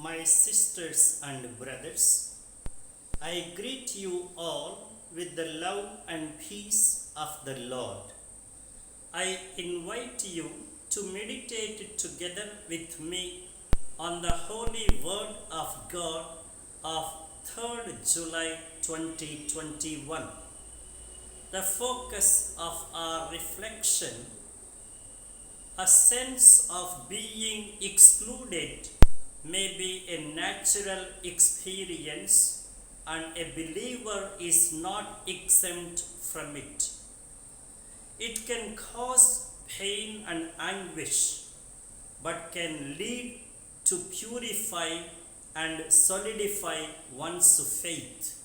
My sisters and brothers, I greet you all with the love and peace of the Lord. I invite you to meditate together with me on the Holy Word of God of 3rd July 2021. The focus of our reflection: a sense of being excluded may be a natural experience, and a believer is not exempt from it. It can cause pain and anguish, but can lead to purify and solidify one's faith.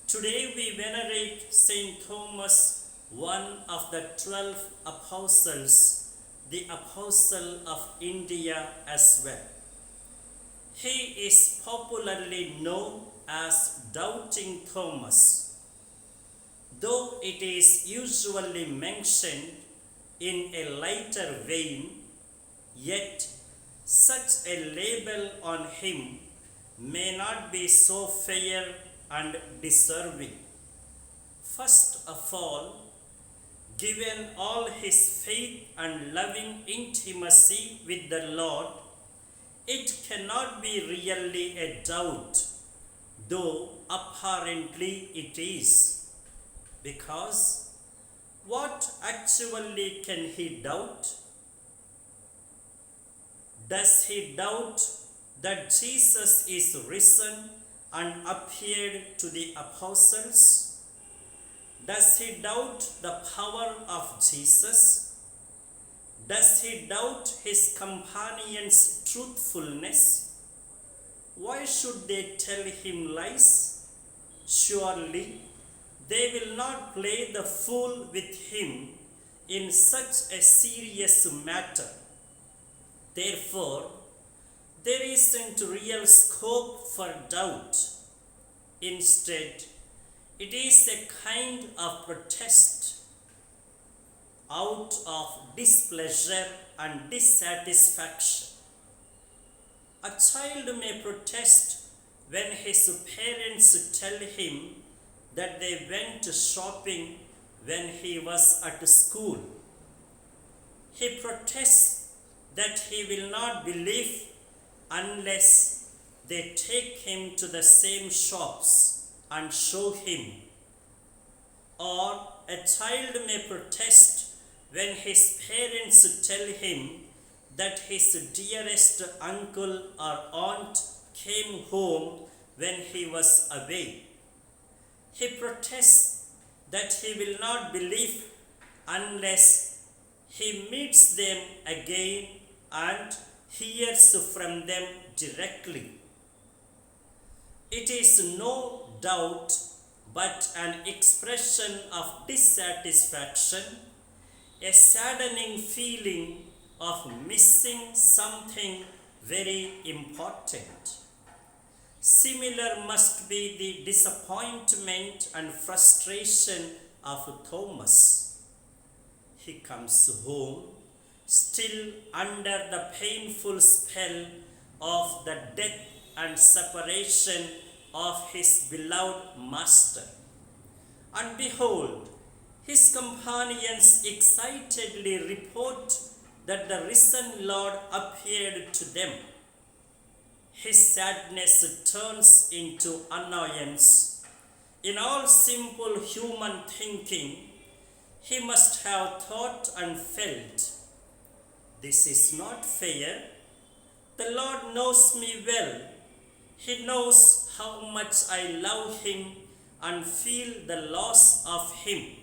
Today we venerate Saint Thomas, one of the 12 apostles, the Apostle of India as well. He is popularly known as Doubting Thomas, though it is usually mentioned in a lighter vein, yet such a label on him may not be so fair and deserving. First of all, given all his faith and loving intimacy with the Lord, it cannot be really a doubt, though apparently it is. Because what actually can he doubt? Does he doubt that Jesus is risen and appeared to the apostles? Does he doubt the power of Jesus? Does he doubt his companions' truthfulness? Why should they tell him lies? Surely they will not play the fool with him in such a serious matter. Therefore, there isn't real scope for doubt. Instead, it is a kind of protest out of displeasure and dissatisfaction. A child may protest when his parents tell him that they went shopping when he was at school. He protests that he will not believe unless they take him to the same shops and show him. Or a child may protest when his parents tell him that his dearest uncle or aunt came home when he was away. He protests that he will not believe unless he meets them again and hears from them directly. It is no doubt but an expression of dissatisfaction, a saddening feeling of missing something very important. Similar must be the disappointment and frustration of Thomas. He comes home still under the painful spell of the death and separation of his beloved master. And behold, his companions excitedly report that the risen Lord appeared to them. His sadness turns into annoyance. In all simple human thinking, he must have thought and felt, "This is not fair. The Lord knows me well. He knows how much I love him and feel the loss of him.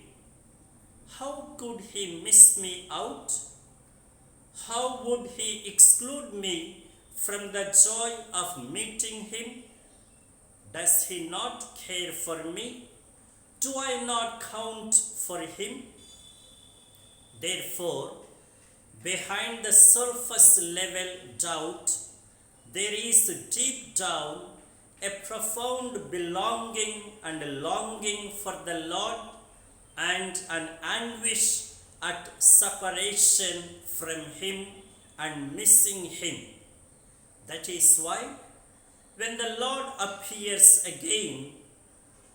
How could he miss me out? How would he exclude me from the joy of meeting him? Does he not care for me? Do I not count for him?" Therefore, behind the surface level doubt, there is deep down a profound belonging and longing for the Lord and an anguish at separation from him and missing him. That is why, when the Lord appears again,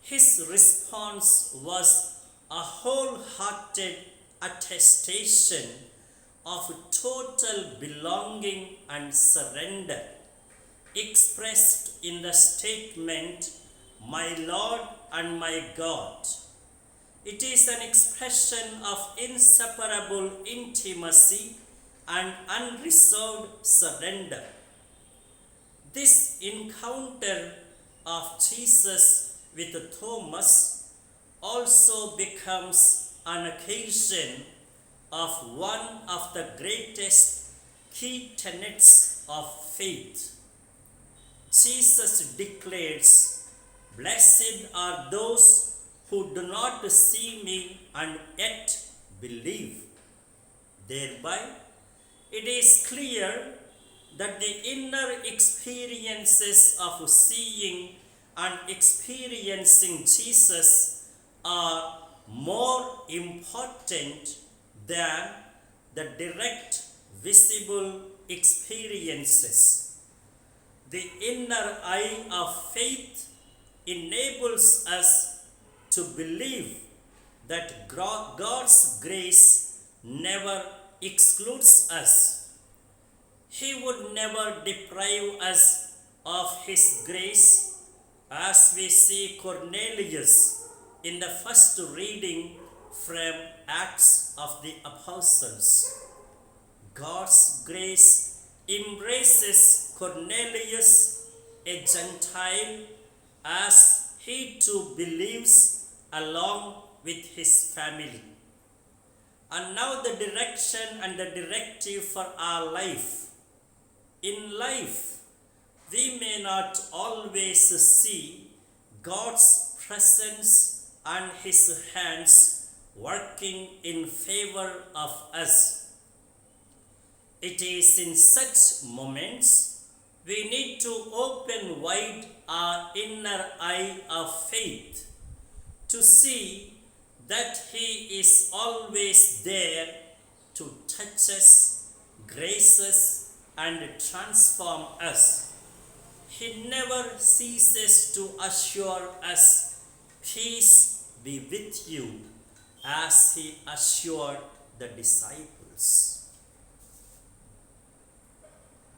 his response was a wholehearted attestation of total belonging and surrender, expressed in the statement, "My Lord and my God." It is an expression of inseparable intimacy and unreserved surrender. This encounter of Jesus with Thomas also becomes an occasion of one of the greatest key tenets of faith. Jesus declares, "Blessed are those who do not see me and yet believe." Thereby, it is clear that the inner experiences of seeing and experiencing Jesus are more important than the direct visible experiences. The inner eye of faith enables us to believe that God's grace never excludes us. He would never deprive us of his grace, as we see Cornelius in the first reading from Acts of the Apostles. God's grace embraces Cornelius, a Gentile, as he too believes along with his family. And now the direction and the directive for our life. In life, we may not always see God's presence and his hands working in favor of us. It is in such moments we need to open wide our inner eye of faith to see that he is always there to touch us, grace us, and transform us. He never ceases to assure us, "Peace be with you," as he assured the disciples.